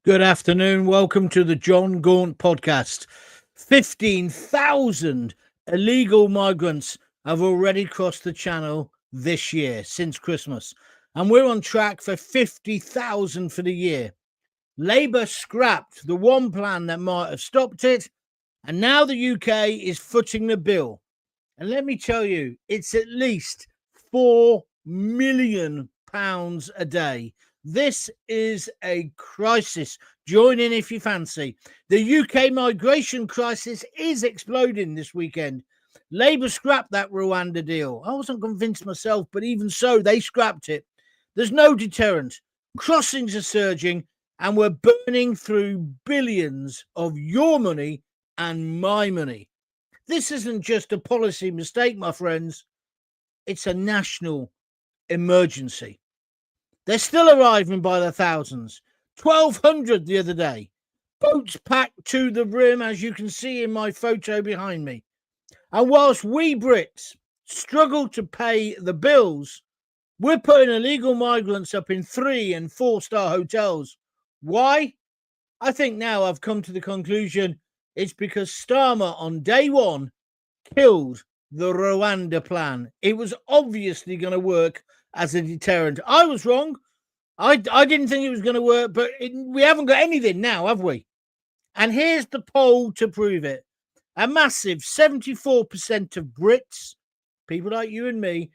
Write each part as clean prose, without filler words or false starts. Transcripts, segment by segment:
Good afternoon. Welcome to the John Gaunt podcast. 15,000 illegal migrants have already crossed the channel this year since Christmas, and we're on track for 50,000 for the year. Labour scrapped the one plan that might have stopped it, and now the UK is footing the bill. And let me tell you, it's at least £4 million a day. This is a crisis. Join in if you fancy. The UK migration crisis is exploding this weekend. Labour scrapped that Rwanda deal. I wasn't convinced myself, but even so, they scrapped it. There's no deterrent. Crossings are surging, and we're burning through billions of your money and my money. This isn't just a policy mistake, my friends. It's a national emergency. They're still arriving by the thousands. 1,200 the other day. Boats packed to the brim, as you can see in my photo behind me. And whilst we Brits struggle to pay the bills, we're putting illegal migrants up in 3- and 4-star hotels. Why? I think now I've come to the conclusion it's because Starmer on day one killed the Rwanda plan. It was obviously going to work as a deterrent. I was wrong. I didn't think it was going to work, but we haven't got anything now, have we? And here's the poll to prove it. A massive 74% of Brits, people like you and me,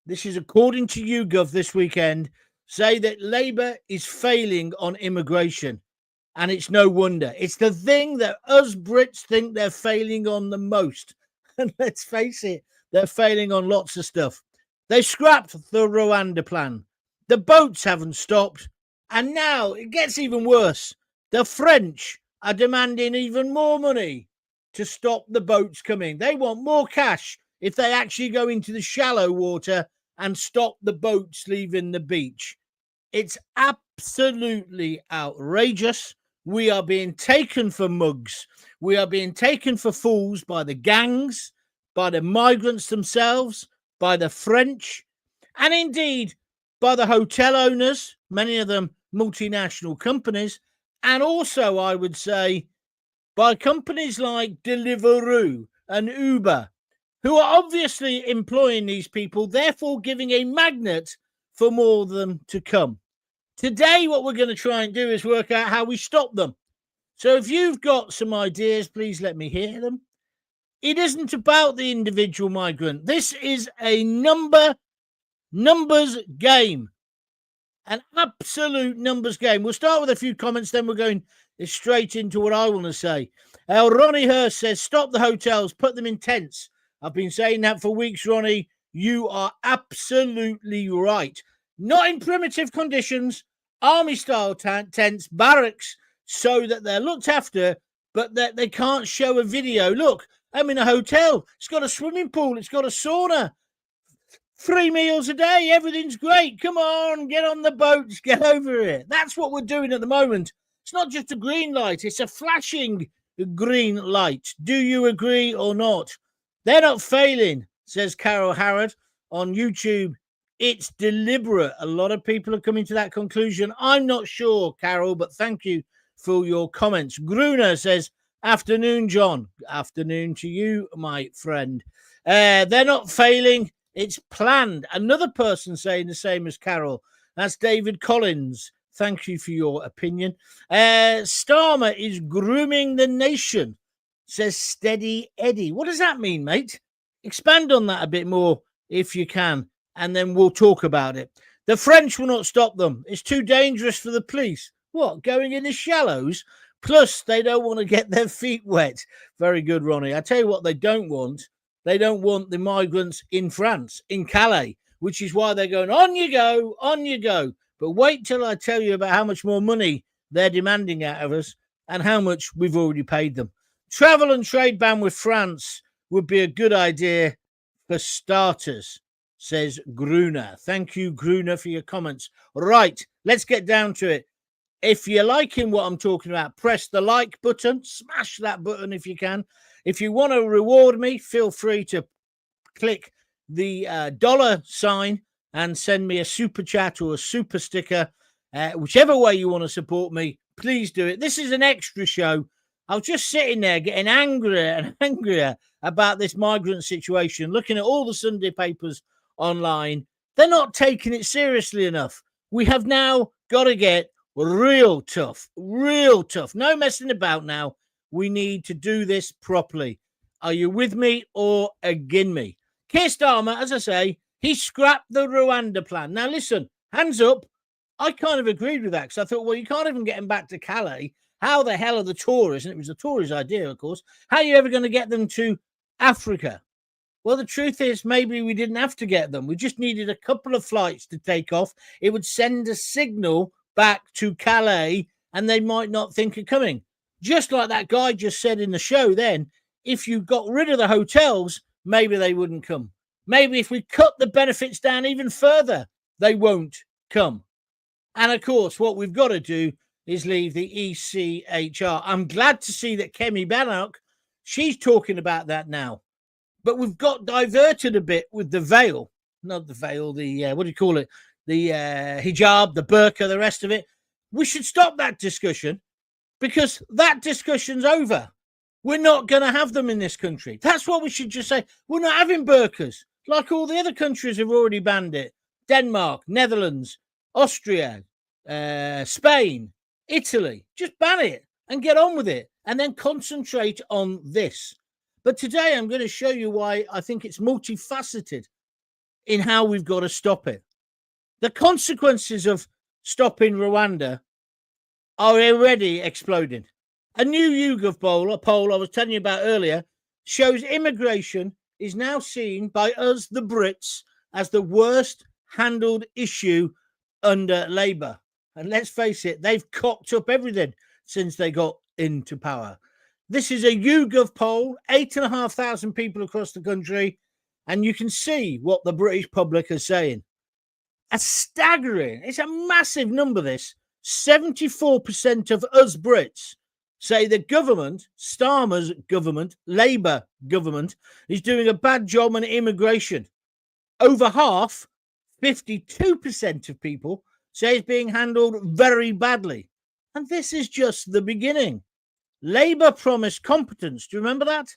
this is according to YouGov this weekend, say that Labour is failing on immigration. And it's no wonder. It's the thing that us Brits think they're failing on the most. And let's face it, they're failing on lots of stuff. They scrapped the Rwanda plan. The boats haven't stopped. And now it gets even worse. The French are demanding even more money to stop the boats coming. They want more cash if they actually go into the shallow water and stop the boats leaving the beach. It's absolutely outrageous. We are being taken for mugs. We are being taken for fools by the gangs, by the migrants themselves, by the French, and indeed by the hotel owners, many of them multinational companies, and also, I would say, by companies like Deliveroo and Uber, who are obviously employing these people, therefore giving a magnet for more of them to come. Today, what we're going to try and do is work out how we stop them. So if you've got some ideas, please let me hear them. It isn't about the individual migrant. This is a numbers game, an absolute numbers game. We'll start with a few comments, then we're going straight into what I want to say. Ronnie Hurst says, stop the hotels, put them in tents. I've been saying that for weeks, Ronnie. You are absolutely right. Not in primitive conditions, army-style tents, barracks, so that they're looked after, but that they can't show a video. Look, I'm in a hotel. It's got a swimming pool. It's got a sauna. 3 meals a day. Everything's great. Come on, get on the boats. Get over it. That's what we're doing at the moment. It's not just a green light. It's a flashing green light. Do you agree or not? They're not failing, says Carol Harrod on YouTube. It's deliberate. A lot of people are coming to that conclusion. I'm not sure, Carol, but thank you for your comments. Gruner says, afternoon, John. Afternoon to you, my friend. They're not failing. It's planned. Another person saying the same as Carol. That's David Collins. Thank you for your opinion. Starmer is grooming the nation, says Steady Eddie. What does that mean, mate? Expand on that a bit more if you can, and then we'll talk about it. The French will not stop them. It's too dangerous for the police. What, going in the shallows? Plus, they don't want to get their feet wet. Very good, Ronnie. I tell you what they don't want. They don't want the migrants in France, in Calais, which is why they're going, on you go, on you go. But wait till I tell you about how much more money they're demanding out of us and how much we've already paid them. Travel and trade ban with France would be a good idea for starters, says Gruner. Thank you, Gruner, for your comments. Right, let's get down to it. If you're liking what I'm talking about, press the like button. Smash that button if you can. If you want to reward me, feel free to click the dollar sign and send me a super chat or a super sticker. Whichever way you want to support me, please do it. This is an extra show. I was just sitting there getting angrier and angrier about this migrant situation, looking at all the Sunday papers online. They're not taking it seriously enough. We have now got to get real tough, real tough. No messing about now. We need to do this properly. Are you with me or against me? Keir Starmer, as I say, he scrapped the Rwanda plan. Now, listen, hands up. I kind of agreed with that because I thought, well, you can't even get them back to Calais. How the hell are the Tories? And it was the Tories' idea, of course. How are you ever going to get them to Africa? Well, the truth is, maybe we didn't have to get them. We just needed a couple of flights to take off. It would send a signal back to Calais, and they might not think of coming. Just like that guy just said in the show then, if you got rid of the hotels, maybe they wouldn't come. Maybe if we cut the benefits down even further, they won't come. And of course, what we've got to do is leave the ECHR. I'm glad to see that Kemi Bannock, she's talking about that now. But we've got diverted a bit with the veil, not the veil, the, what do you call it? The hijab, the burqa, the rest of it. We should stop that discussion because that discussion's over. We're not going to have them in this country. That's what we should just say. We're not having burqas like all the other countries have already banned it. Denmark, Netherlands, Austria, Spain, Italy. Just ban it and get on with it and then concentrate on this. But today I'm going to show you why I think it's multifaceted in how we've got to stop it. The consequences of stopping Rwanda are already exploding. A new YouGov poll I was telling you about earlier shows immigration is now seen by us, the Brits, as the worst handled issue under Labour. And let's face it, they've cocked up everything since they got into power. This is a YouGov poll, 8,500 people across the country, and you can see what the British public are saying. A staggering, it's a massive number, this. 74% of us Brits say the government, Starmer's government, Labour government, is doing a bad job on immigration. Over half, 52% of people, say it's being handled very badly. And this is just the beginning. Labour promised competence. Do you remember that?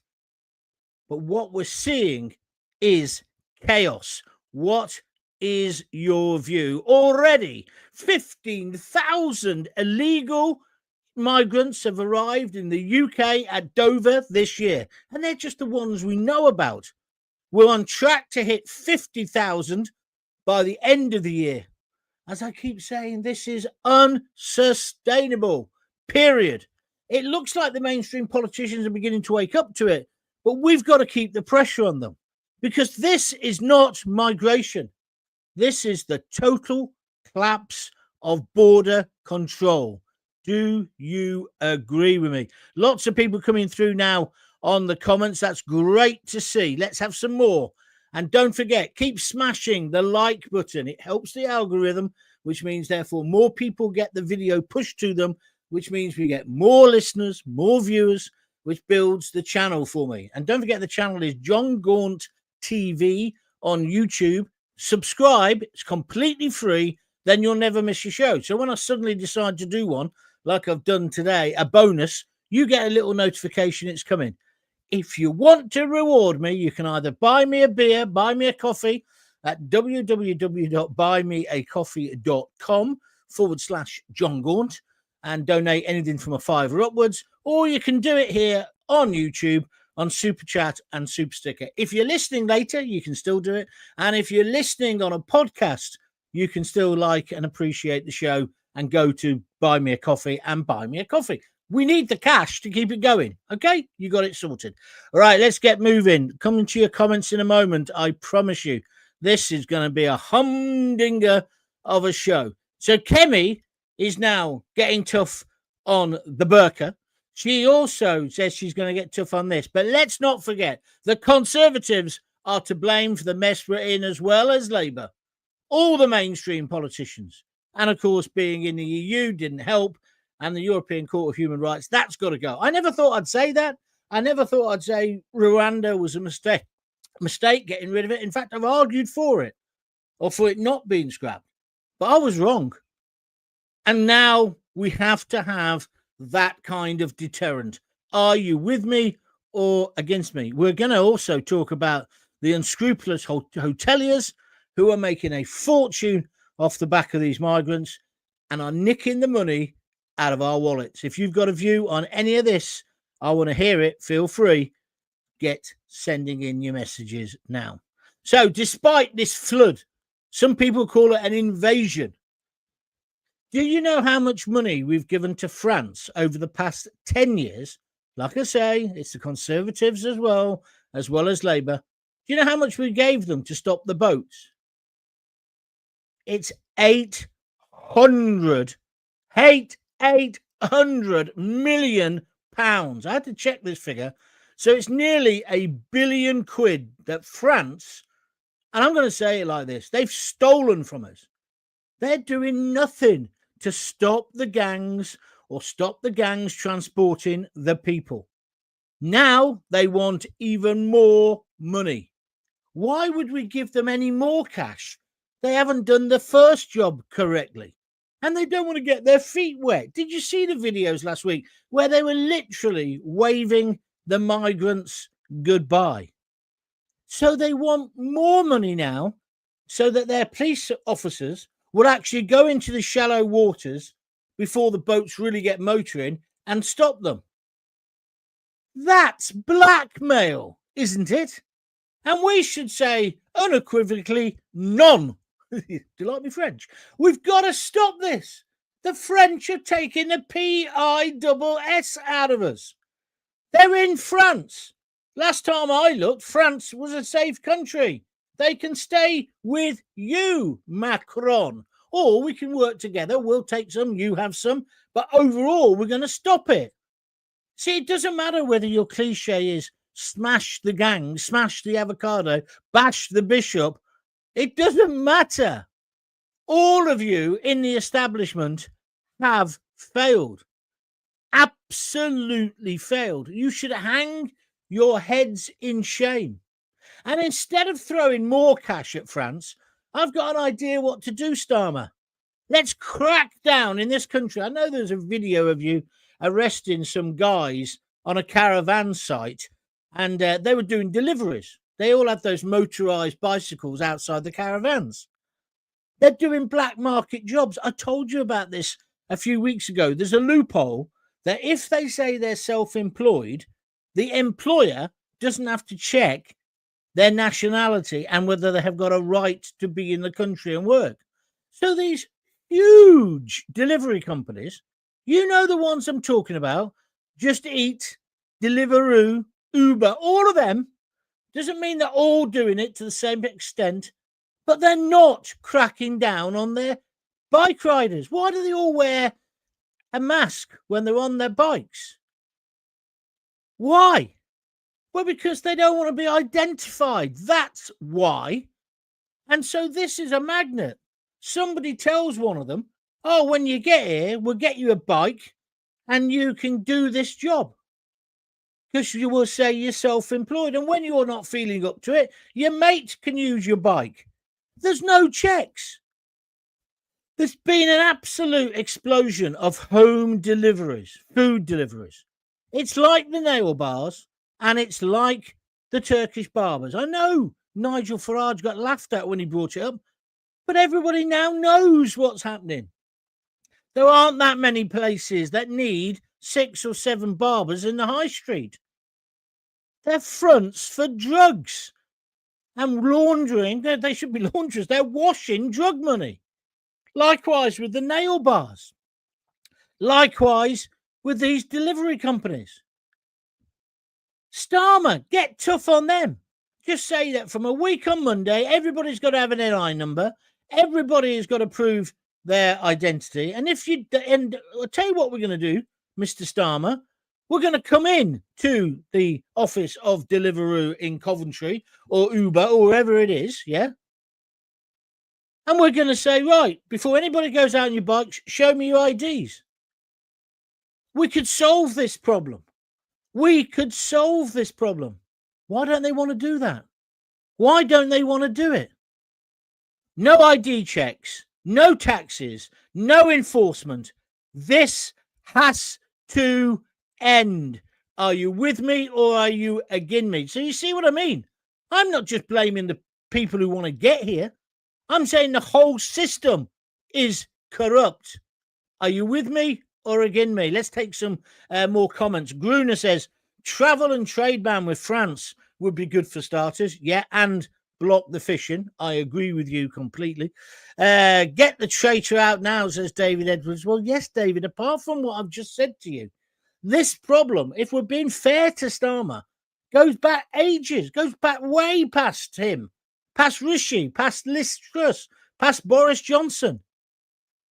But what we're seeing is chaos. What is your view? Already, 15,000 illegal migrants have arrived in the UK at Dover this year. And they're just the ones we know about. We're on track to hit 50,000 by the end of the year. As I keep saying, this is unsustainable, period. It looks like the mainstream politicians are beginning to wake up to it, but we've got to keep the pressure on them because this is not migration. This is the total collapse of border control. Do you agree with me? Lots of people coming through now on the comments. That's great to see. Let's have some more. And don't forget, keep smashing the like button. It helps the algorithm, which means, therefore, more people get the video pushed to them, which means we get more listeners, more viewers, which builds the channel for me. And don't forget, the channel is JonGauntTV on YouTube. Subscribe. It's completely free. Then you'll never miss your show. So when I suddenly decide to do one, like I've done today, a bonus, you get a little notification it's coming. If you want to reward me, you can either buy me a beer, buy me a coffee at www.buymeacoffee.com/JonGaunt and donate anything from $5 upwards, or you can do it here on YouTube on Super Chat and Super Sticker. If you're listening later, you can still do it. And if you're listening on a podcast, you can still like and appreciate the show and go to Buy Me a Coffee and buy me a coffee. We need the cash to keep it going. Okay, you got it sorted. All right, let's get moving. Coming to your comments in a moment. I promise you, this is going to be a humdinger of a show. So Kemi is now getting tough on the burqa. She also says she's going to get tough on this. But let's not forget, the Conservatives are to blame for the mess we're in, as well as Labour. All the mainstream politicians. And, of course, being in the EU didn't help. And the European Court of Human Rights, that's got to go. I never thought I'd say that. I never thought I'd say Rwanda was a mistake getting rid of it. In fact, I've argued for it or for it not being scrapped. But I was wrong. And now we have to have that kind of deterrent. Are you with me or against me? We're going to also talk about the unscrupulous hoteliers who are making a fortune off the back of these migrants and are nicking the money out of our wallets. If you've got a view on any of this, I want to hear it. Feel free. Get sending in your messages now. So despite this flood, some people call it an invasion. Do you know how much money we've given to France over the past 10 years? Like I say, it's the Conservatives as well as Labour. Do you know how much we gave them to stop the boats? It's 800 million pounds. I had to check this figure. So it's nearly £1 billion that France, and I'm going to say it like this, they've stolen from us. They're doing nothing to stop the gangs or stop the gangs transporting the people. Now they want even more money. Why would we give them any more cash? They haven't done the first job correctly. And they don't want to get their feet wet. Did you see the videos last week where they were literally waving the migrants goodbye? So they want more money now so that their police officers will actually go into the shallow waters before the boats really get motoring and stop them. That's blackmail, isn't it? And we should say unequivocally none. Do you like me French? We've got to stop this. The French are taking the PISS out of us. They're in France. Last time I looked, France was a safe country. They can stay with you, Macron. Or we can work together. We'll take some, you have some. But overall, we're going to stop it. See, it doesn't matter whether your cliche is smash the gang, smash the avocado, bash the bishop. It doesn't matter. All of you in the establishment have failed. Absolutely failed. You should hang your heads in shame. And instead of throwing more cash at France, I've got an idea what to do, Starmer. Let's crack down in this country. I know there's a video of you arresting some guys on a caravan site, and they were doing deliveries. They all had those motorized bicycles outside the caravans. They're doing black market jobs. I told you about this a few weeks ago. There's a loophole that if they say they're self-employed, the employer doesn't have to check their nationality and whether they have got a right to be in the country and work. So these huge delivery companies, you know the ones I'm talking about, Just Eat, Deliveroo, Uber, all of them, doesn't mean they're all doing it to the same extent, but they're not cracking down on their bike riders. Why do they all wear a mask when they're on their bikes? Why? Well, because they don't want to be identified. That's why. And so this is a magnet. Somebody tells one of them, oh, when you get here, we'll get you a bike and you can do this job. Because you will say you're self-employed. And when you're not feeling up to it, your mate can use your bike. There's no checks. There's been an absolute explosion of home deliveries, food deliveries. It's like the nail bars and it's like the Turkish barbers. I know Nigel Farage got laughed at when he brought it up, but everybody now knows what's happening. There aren't that many places that need 6 or 7 barbers in the high street. They're fronts for drugs and laundering. They should be launderers. They're washing drug money. Likewise with the nail bars. Likewise with these delivery companies. Starmer, get tough on them. Just say that from a week on Monday, everybody's got to have an NI number. Everybody has got to prove their identity. And I'll tell you what we're going to do, Mr. Starmer. We're going to come in to the office of Deliveroo in Coventry or Uber or wherever it is, yeah? And we're going to say, right, before anybody goes out on your bikes, show me your IDs. We could solve this problem. We could solve this problem. Why don't they want to do that? Why don't they want to do it? No ID checks, no taxes, no enforcement. This has to end. Are you with me or are you against me? So you see what I mean? I'm not just blaming the people who want to get here. I'm saying the whole system is corrupt. Are you with me or against me? Let's take some more comments. Gruner says, travel and trade ban with France would be good for starters. Yeah, and block the fishing. I agree with you completely. Get the traitor out now, says David Edwards. Well, yes, David, apart from what I've just said to you, this problem, if we're being fair to Starmer, goes back ages, goes back way past him, past Rishi, past Liz Truss, past Boris Johnson.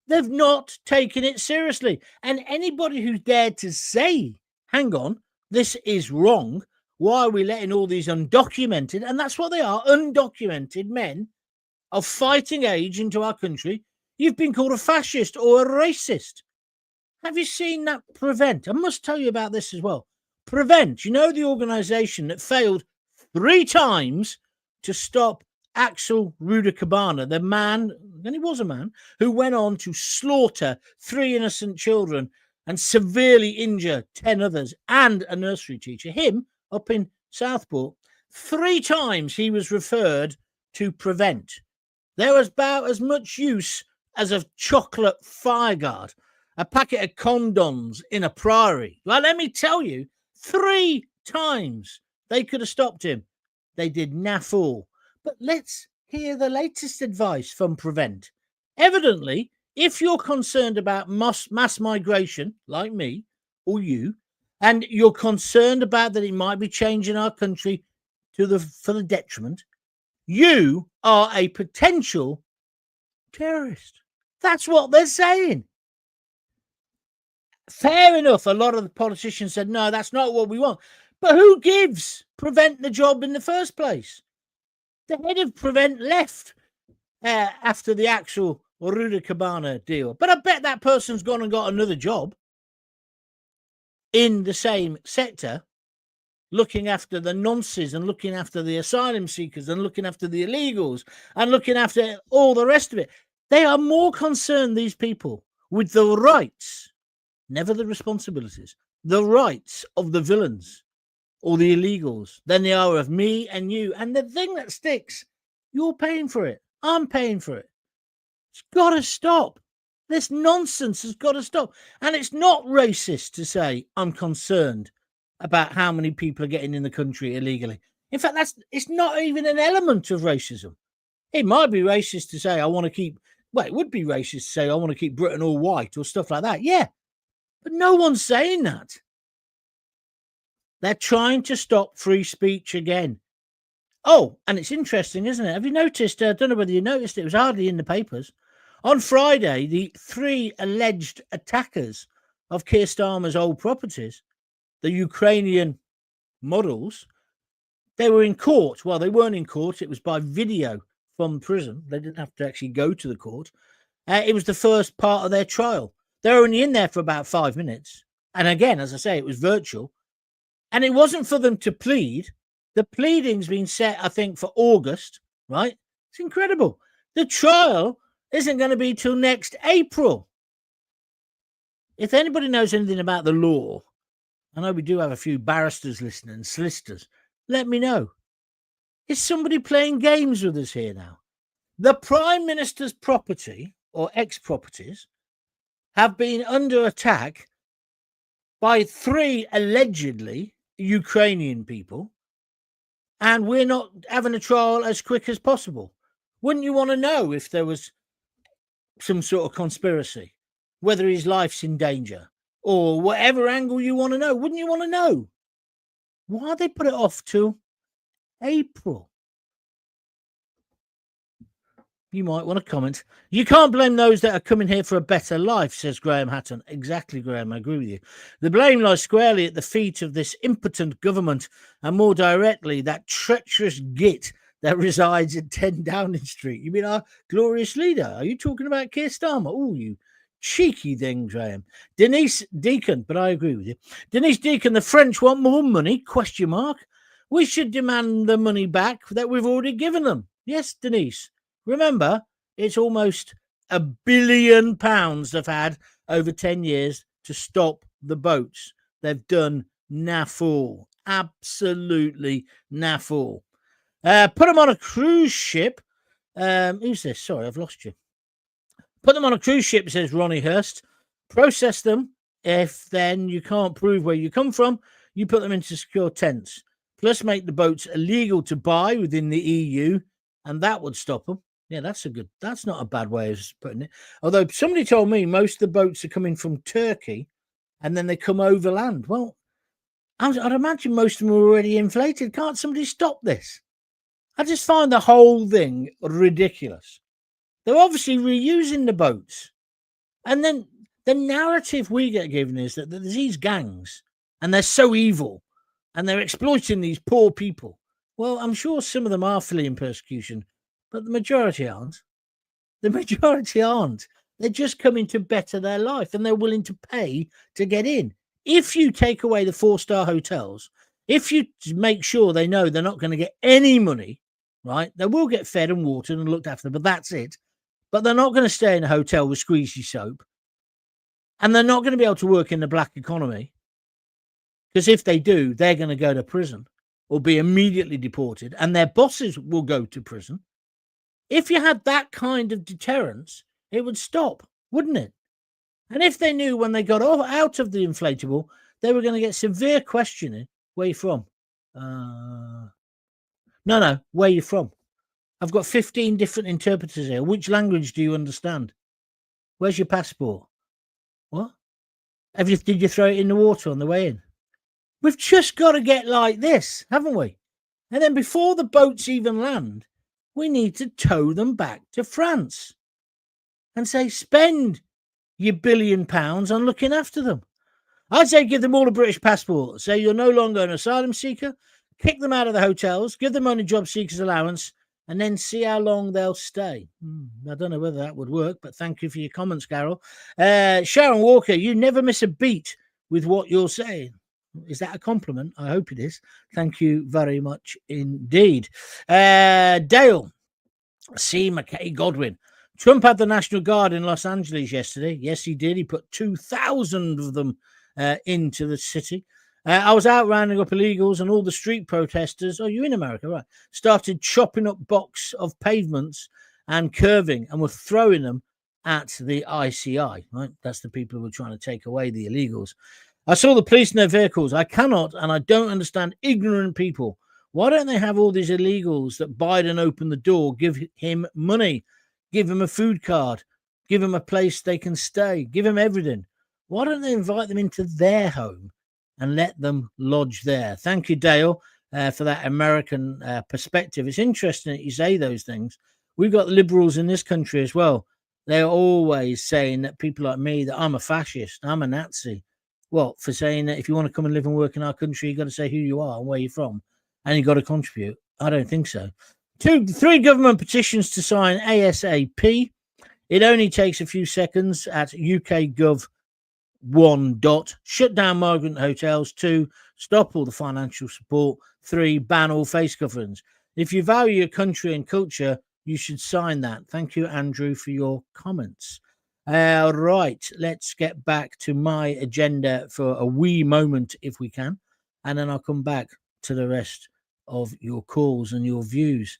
They've not taken it seriously. And anybody who's dared to say, hang on, this is wrong, why are we letting all these undocumented, and that's what they are, undocumented men of fighting age into our country, you've been called a fascist or a racist. Have you seen that Prevent? I must tell you about this as well. Prevent, you know, the organisation that failed 3 times to stop Axel Rudakabana, the man, and he was a man, who went on to slaughter 3 innocent children and severely injure 10 others and a nursery teacher, him up in Southport. 3 times he was referred to Prevent. There was about as much use as a chocolate fireguard, a packet of condoms in a priory. Well, let me tell you, 3 times they could have stopped him. They did naff all. But let's hear the latest advice from Prevent. Evidently, if you're concerned about mass migration, like me or you, and you're concerned about that it might be changing our country for the detriment, you are a potential terrorist. That's what they're saying. Fair enough, a lot of the politicians said, no, that's not what we want. But who gives Prevent the job in the first place? The head of Prevent left after the actual Rudakabana deal. But I bet that person's gone and got another job in the same sector, looking after the nonces and looking after the asylum seekers and looking after the illegals and looking after all the rest of it. They are more concerned, these people, with the rights, never the responsibilities, the rights of the villains or the illegals than they are of me and you. And the thing that sticks, you're paying for it. I'm paying for it. It's got to stop. This nonsense has got to stop. And it's not racist to say I'm concerned about how many people are getting in the country illegally. In fact, it's not even an element of racism. It might be racist to say I want to keep, well, it would be racist to say I want to keep Britain all white or stuff like that. Yeah, but no one's saying that. They're trying to stop free speech again. Oh, and it's interesting, isn't it? Have you noticed? I don't know whether you noticed, it was hardly in the papers. On Friday, the 3 alleged attackers of Keir Starmer's old properties, the Ukrainian models, they were in court. Well, they weren't in court. It was by video from prison. They didn't have to actually go to the court. It was the first part of their trial. They were only in there for about 5 minutes. And again, as I say, it was virtual. And it wasn't for them to plead. The pleading's been set, I think, for August, right? It's incredible. The trial isn't going to be till next April. If anybody knows anything about the law, I know we do have a few barristers listening and solicitors, let me know. Is somebody playing games with us here now? The Prime Minister's property, or ex-properties, have been under attack by 3 allegedly Ukrainian people, and we're not having a trial as quick as possible. Wouldn't you want to know if there was some sort of conspiracy, whether his life's in danger or whatever angle you want to know? Wouldn't you want to know? Why they put it off till April? You might want to comment. You can't blame those that are coming here for a better life, says Graham Hatton. Exactly, Graham. I agree with you. The blame lies squarely at the feet of this impotent government, and more directly, that treacherous git that resides in 10 Downing Street. You mean our glorious leader? Are you talking about Keir Starmer? Oh, you cheeky thing, Graham. Denise Deacon, but I agree with you. Denise Deacon, the French want more money? Question mark. We should demand the money back that we've already given them. Yes, Denise. Remember, it's almost £1 billion they've had over 10 years to stop the boats. They've done naff all. Absolutely naff all. Put them on a cruise ship. Who's this? Sorry, I've lost you. Put them on a cruise ship, says Ronnie Hurst. Process them. If then you can't prove where you come from, you put them into secure tents. Plus, make the boats illegal to buy within the EU, and that would stop them. Yeah, that's not a bad way of putting it. Although somebody told me most of the boats are coming from Turkey, and then they come overland. Well, I'd imagine most of them are already inflated. Can't somebody stop this? I just find the whole thing ridiculous. They're obviously reusing the boats. And then the narrative we get given is that there's these gangs and they're so evil and they're exploiting these poor people. Well, I'm sure some of them are fleeing persecution, but the majority aren't. The majority aren't. They're just coming to better their life and they're willing to pay to get in. If you take away the 4-star hotels, if you make sure they know they're not going to get any money, right? They will get fed and watered and looked after, but that's it. But they're not going to stay in a hotel with squeezy soap. And they're not going to be able to work in the black economy. Because if they do, they're going to go to prison or be immediately deported. And their bosses will go to prison. If you had that kind of deterrence, it would stop, wouldn't it? And if they knew when they got out of the inflatable, they were going to get severe questioning. Where you from? No, where you from? I've got 15 different interpreters here. Which language do you understand? Where's your passport? What? Did you throw it in the water on the way in? We've just got to get like this, haven't we? And then before the boats even land, we need to tow them back to France and say, spend your £1 billion on looking after them. I'd say give them all a British passport. Say you're no longer an asylum seeker. Kick them out of the hotels. Give them only job seekers allowance. And then see how long they'll stay. I don't know whether that would work, but thank you for your comments, Carol. Sharon Walker, you never miss a beat with what you're saying. Is that a compliment? I hope it is. Thank you very much indeed. Dale C. McKay Godwin. Trump had the National Guard in Los Angeles yesterday. Yes, he did. He put 2,000 of them into the city. I was out rounding up illegals and all the street protesters, oh, you're in America, right, started chopping up blocks of pavements and curving and were throwing them at the ICI, right? That's the people who were trying to take away the illegals. I saw the police in their vehicles. I cannot and I don't understand ignorant people. Why don't they have all these illegals that Biden opened the door, give him money, give him a food card, give him a place they can stay, give him everything? Why don't they invite them into their home and let them lodge there? Thank you, Dale, for that American perspective. It's interesting that you say those things. We've got liberals in this country as well. They're always saying that people like me, that I'm a fascist, I'm a Nazi. Well, for saying that if you want to come and live and work in our country, you've got to say who you are and where you're from, and you've got to contribute. I don't think so. 3 government petitions to sign ASAP. It only takes a few seconds at UKGov. 1. Shut down migrant hotels. 2. Stop all the financial support. 3. Ban all face coverings. If you value your country and culture, you should sign that. Thank you, Andrew, for your comments. Right, let's get back to my agenda for a wee moment, if we can, and then I'll come back to the rest of your calls and your views.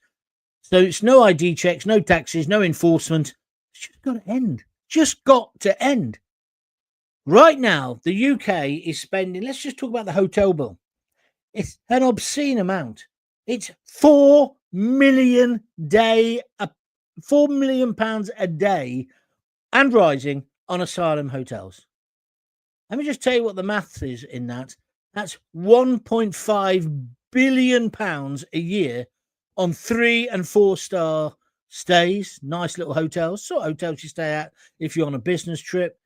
So it's no ID checks, no taxes, no enforcement. It's just got to end. Just got to end. Right now, the UK is spending, let's just talk about the hotel bill. It's an obscene amount. It's £4 million pounds a day and rising on asylum hotels. Let me just tell you what the maths is in that. That's £1.5 billion a year on 3- and 4-star stays, nice little hotels, sort of hotels you stay at if you're on a business trip.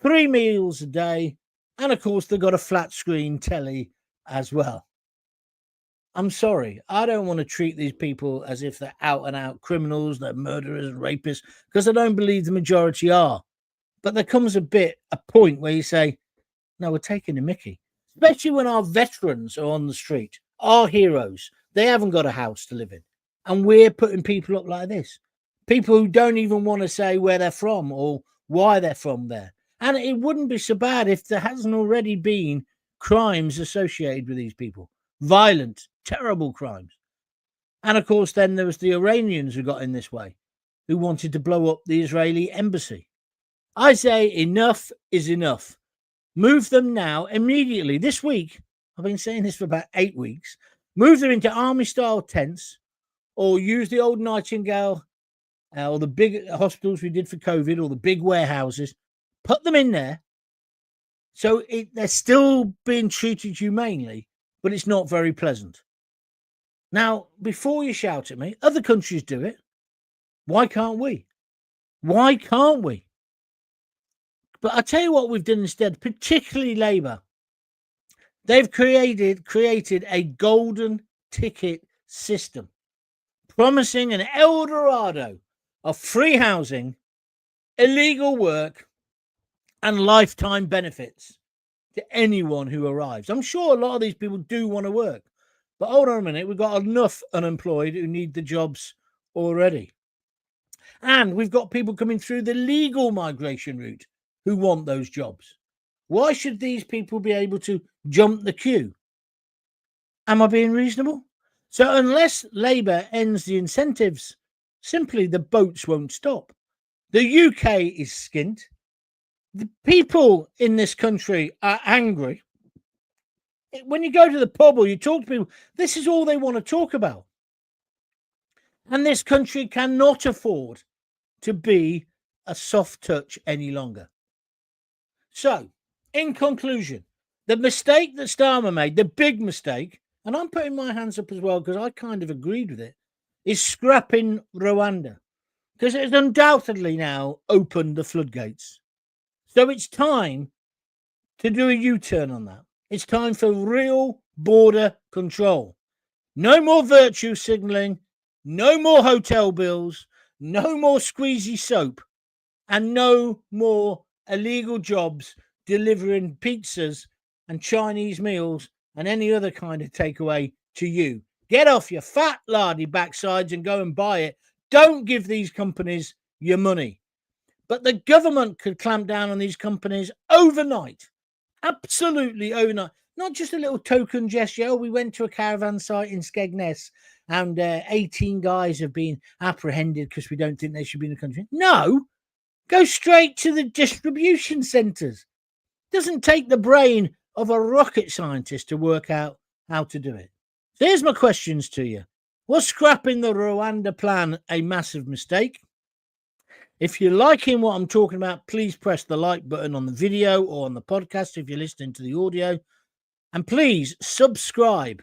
3 meals a day, and of course they've got a flat screen telly as well. I'm sorry, I don't want to treat these people as if they're out and out criminals, they're murderers and rapists, because I don't believe the majority are. But there comes a point where you say, no, we're taking the mickey, especially when our veterans are on the street, our heroes. They haven't got a house to live in, and we're putting people up like this. People who don't even want to say where they're from or why they're from there. And it wouldn't be so bad if there hasn't already been crimes associated with these people. Violent, terrible crimes. And of course, then there was the Iranians who got in this way, who wanted to blow up the Israeli embassy. I say enough is enough. Move them now, immediately, this week. I've been saying this for about 8 weeks. Move them into army-style tents, or use the old Nightingale, or the big hospitals we did for COVID, or the big warehouses. Put them in there. So they're still being treated humanely, but it's not very pleasant. Now, before you shout at me, other countries do it. Why can't we? Why can't we? But I tell you what we've done instead, particularly Labour. They've created a golden ticket system, promising an El Dorado of free housing, illegal work, and lifetime benefits to anyone who arrives. I'm sure a lot of these people do want to work, but hold on a minute, we've got enough unemployed who need the jobs already. And we've got people coming through the legal migration route who want those jobs. Why should these people be able to jump the queue? Am I being reasonable? So unless Labour ends the incentives, simply the boats won't stop. The UK is skint. The people in this country are angry. When you go to the pub or you talk to people, this is all they want to talk about. And this country cannot afford to be a soft touch any longer. So, in conclusion, the mistake that Starmer made, the big mistake, and I'm putting my hands up as well because I kind of agreed with it, is scrapping Rwanda, because it has undoubtedly now opened the floodgates. So it's time to do a U-turn on that. It's time for real border control. No more virtue signalling, no more hotel bills, no more squeezy soap, and no more illegal jobs delivering pizzas and Chinese meals and any other kind of takeaway to you. Get off your fat lardy backsides and go and buy it. Don't give these companies your money. But the government could clamp down on these companies overnight. Absolutely overnight. Not just a little token gesture. Oh, we went to a caravan site in Skegness and 18 guys have been apprehended because we don't think they should be in the country. No, go straight to the distribution centres. Doesn't take the brain of a rocket scientist to work out how to do it. So here's my questions to you. Was scrapping the Rwanda plan a massive mistake? If you're liking what I'm talking about, please press the like button on the video or on the podcast if you're listening to the audio. And please subscribe.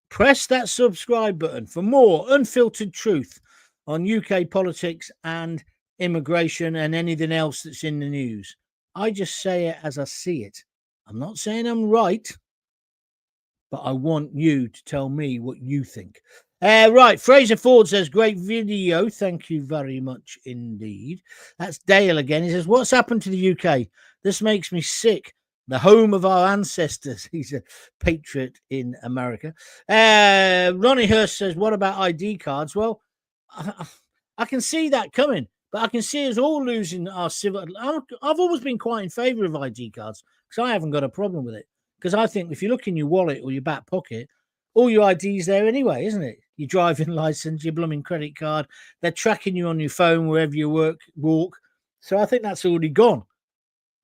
Press that subscribe button for more unfiltered truth on UK politics and immigration and anything else that's in the news. I just say it as I see it. I'm not saying I'm right, but I want you to tell me what you think. Right, Fraser Ford says, great video. Thank you very much indeed. That's Dale again. He says, what's happened to the UK? This makes me sick. The home of our ancestors. He's a patriot in America. Ronnie Hurst says, what about ID cards? Well, I can see that coming, but I can see us all losing our civil. I've always been quite in favour of ID cards because I haven't got a problem with it. Because I think if you look in your wallet or your back pocket, all your ID's there anyway, isn't it? Your driving license, your blooming credit card. They're tracking you on your phone wherever you walk. So I think that's already gone.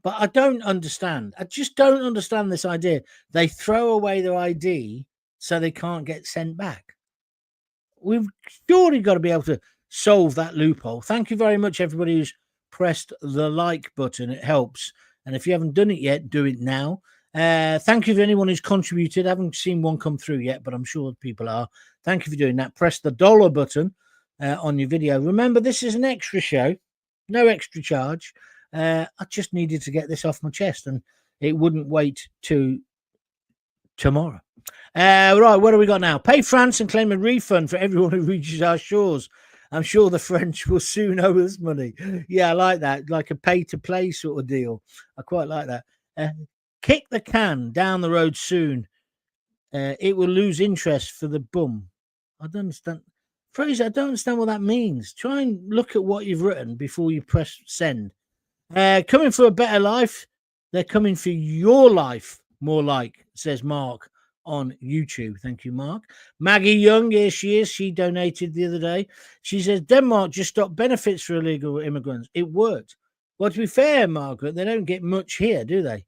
But I don't understand. I just don't understand this idea. They throw away their ID so they can't get sent back. We've surely got to be able to solve that loophole. Thank you very much, everybody who's pressed the like button. It helps. And if you haven't done it yet, do it now. Thank you to anyone who's contributed. I haven't seen one come through yet, but I'm sure people are. Thank you for doing that. Press the dollar button on your video. Remember, this is an extra show. No extra charge. I just needed to get this off my chest, and it wouldn't wait to tomorrow. Right, what do we got now? Pay France and claim a refund for everyone who reaches our shores. I'm sure the French will soon owe us money. Yeah, I like that. Like a pay-to-play sort of deal. I quite like that. Kick the can down the road soon. It will lose interest for the bum. I don't understand. Fraser, I don't understand what that means. Try and look at what you've written before you press send. Coming for a better life. They're coming for your life, more like, says Mark on YouTube. Thank you, Mark. Maggie Young, here she is. She donated the other day. She says, Denmark just stopped benefits for illegal immigrants. It worked. Well, to be fair, Margaret, they don't get much here, do they?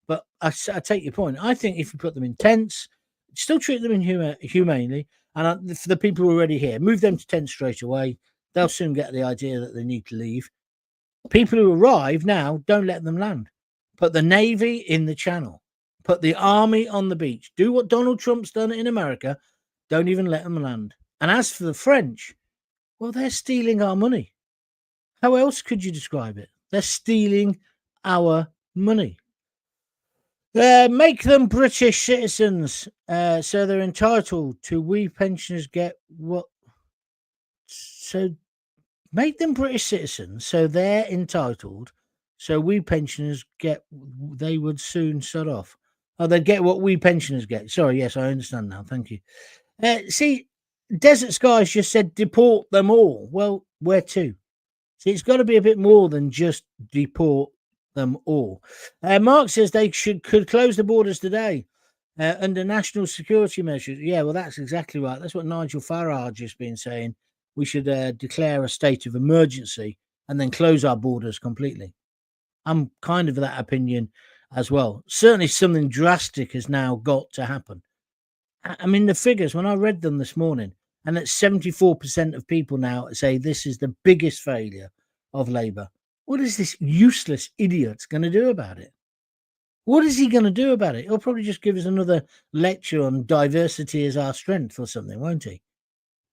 But I take your point. I think if you put them in tents, still treat them humanely, and for the people who are already here, move them to tents straight away. They'll soon get the idea that they need to leave. People who arrive now, don't let them land. Put the Navy in the channel. Put the army on the beach. Do what Donald Trump's done in America. Don't even let them land. And as for the French, well, they're stealing our money. How else could you describe it? They're stealing our money. Make them British citizens, so they're entitled to. We pensioners get what? So make them British citizens, so they're entitled. So we pensioners get. They would soon shut off. Oh, they'd get what we pensioners get. Sorry, yes, I understand now. Thank you. See, Desert Skies just said deport them all. Well, where to? See, it's got to be a bit more than just deport them all. Mark says they could close the borders today under national security measures. Yeah, well, that's exactly right. That's what Nigel Farage has been saying. We should declare a state of emergency and then close our borders completely. I'm kind of that opinion as well. Certainly something drastic has now got to happen. I mean, the figures, when I read them this morning, and that 74% of people now say this is the biggest failure of Labour. What is this useless idiot going to do about it? What is he going to do about it? He'll probably just give us another lecture on diversity is our strength or something, won't he?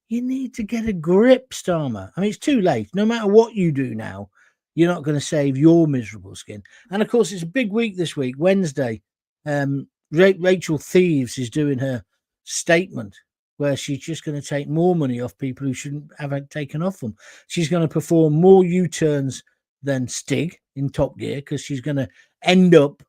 You need to get a grip, Starmer. I mean, it's too late. No matter what you do now, you're not going to save your miserable skin. And of course, it's a big week this week, Wednesday. Rachel Thieves is doing her statement where she's just going to take more money off people who shouldn't have it taken off them. She's going to perform more U-turns than Stig in Top Gear because she's going to end up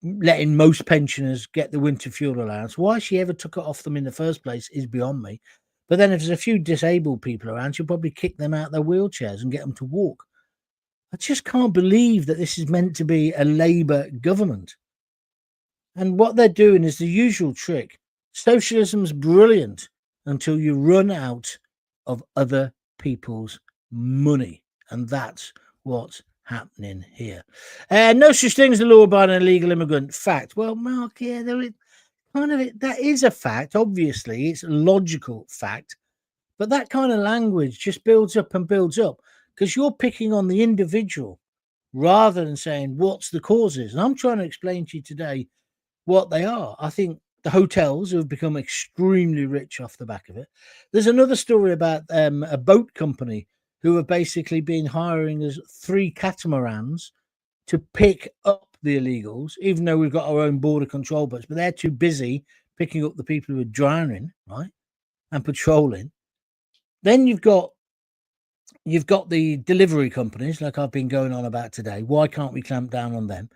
letting most pensioners get the winter fuel allowance. Why she ever took it off them in the first place is beyond me. But then if there's a few disabled people around, she'll probably kick them out of their wheelchairs and get them to walk. I just can't believe that this is meant to be a Labour government. And what they're doing is the usual trick. Socialism's brilliant until you run out of other people's money. And that's what's happening here. No such thing as the law-abiding illegal immigrant. Fact. Well, Mark, yeah, there is kind of it. That is a fact. Obviously, it's a logical fact. But that kind of language just builds up and builds up because you're picking on the individual rather than saying what's the causes. And I'm trying to explain to you today what they are. I think the hotels have become extremely rich off the back of it. There's another story about a boat company who have basically been hiring us 3 catamarans to pick up the illegals, even though we've got our own border control boats, but they're too busy picking up the people who are drowning, right, and patrolling. Then you've got the delivery companies, like I've been going on about today. Why can't we clamp down on them?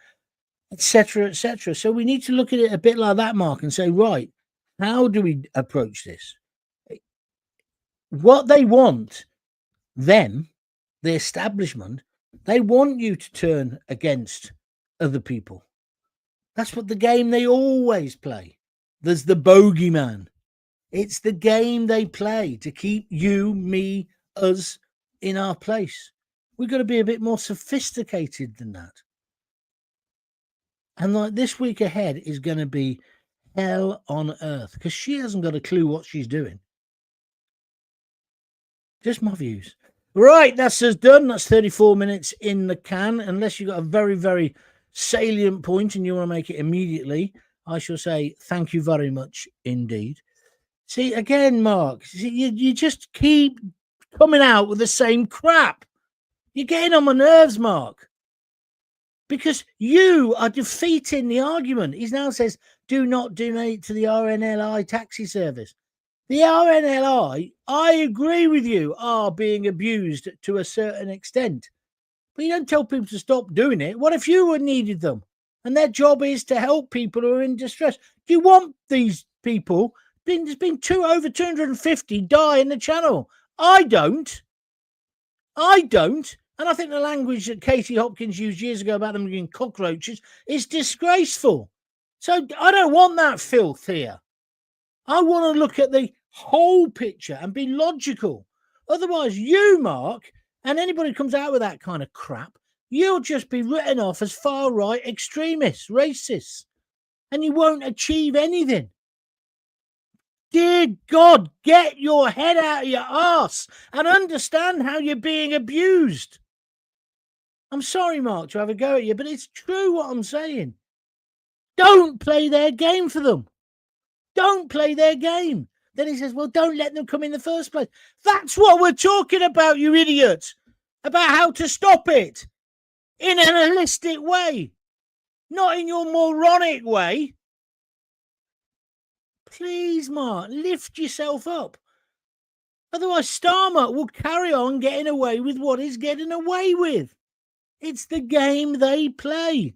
Etc., etc. So we need to look at it a bit like that, Mark, and say, right, how do we approach this? What they want, them, the establishment, they want you to turn against other people. That's what the game they always play. There's the bogeyman. It's the game they play to keep you, me, us in our place. We've got to be a bit more sophisticated than that. And like this week ahead is going to be hell on earth because she hasn't got a clue what she's doing. Just my views. Right, that's us done. That's 34 minutes in the can. Unless you've got a very, very salient point and you want to make it immediately, I shall say thank you very much indeed. See, again, Mark, you just keep coming out with the same crap. You're getting on my nerves, Mark. Because you are defeating the argument. He now says, do not donate to the RNLI taxi service. The RNLI, I agree with you, are being abused to a certain extent. But you don't tell people to stop doing it. What if you needed them? And their job is to help people who are in distress. Do you want these people There's been over 250 die in the channel. I don't. And I think the language that Katie Hopkins used years ago about them being cockroaches is disgraceful. So I don't want that filth here. I want to look at the whole picture and be logical. Otherwise, you, Mark, and anybody who comes out with that kind of crap, you'll just be written off as far-right extremists, racists, and you won't achieve anything. Dear God, get your head out of your arse and understand how you're being abused. I'm sorry, Mark, to have a go at you, but it's true what I'm saying. Don't play their game for them. Don't play their game. Then he says, well, don't let them come in the first place. That's what we're talking about, you idiot. About how to stop it in an holistic way, not in your moronic way. Please, Mark, lift yourself up. Otherwise, Starmer will carry on getting away with what he's getting away with. It's the game they play.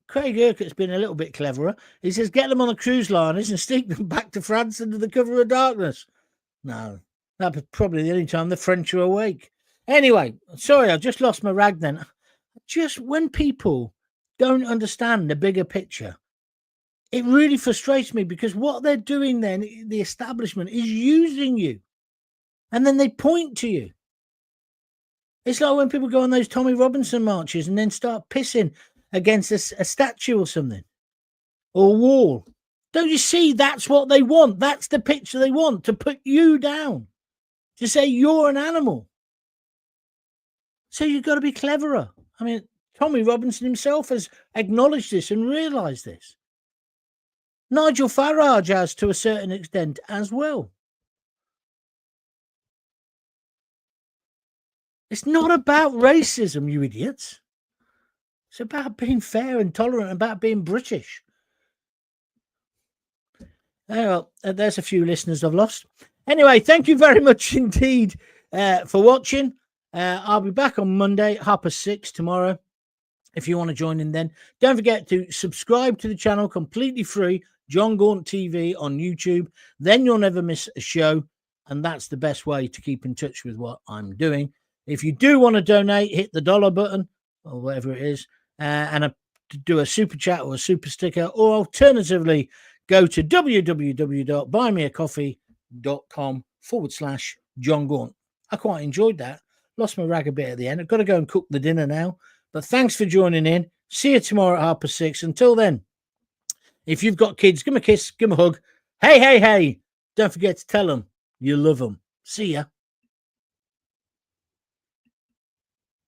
Craig Urquhart's been a little bit cleverer. He says, get them on the cruise liners and sneak them back to France under the cover of darkness. No, that was probably the only time the French were awake. Anyway, sorry, I just lost my rag then. Just when people don't understand the bigger picture, it really frustrates me, because what they're doing then, the establishment, is using you. And then they point to you. It's like when people go on those Tommy Robinson marches and then start pissing against a statue or something, or a wall. Don't you see? That's what they want. That's the picture they want, to put you down, to say you're an animal. So you've got to be cleverer. I mean, Tommy Robinson himself has acknowledged this and realised this. Nigel Farage has, to a certain extent, as well. It's not about racism, you idiots. It's about being fair and tolerant, about being British. Well, there's a few listeners I've lost. Anyway, thank you very much indeed for watching. I'll be back on Monday, 6:30 tomorrow, if you want to join in then. Don't forget to subscribe to the channel, completely free, JonGauntTV on YouTube. Then you'll never miss a show, and that's the best way to keep in touch with what I'm doing. If you do want to donate, hit the dollar button, or whatever it is, and do a super chat or a super sticker, or alternatively, go to www.buymeacoffee.com/John Gaunt. I quite enjoyed that. Lost my rag a bit at the end. I've got to go and cook the dinner now. But thanks for joining in. See you tomorrow at 6:30. Until then, if you've got kids, give them a kiss, give them a hug. Hey, hey, hey. Don't forget to tell them you love them. See ya.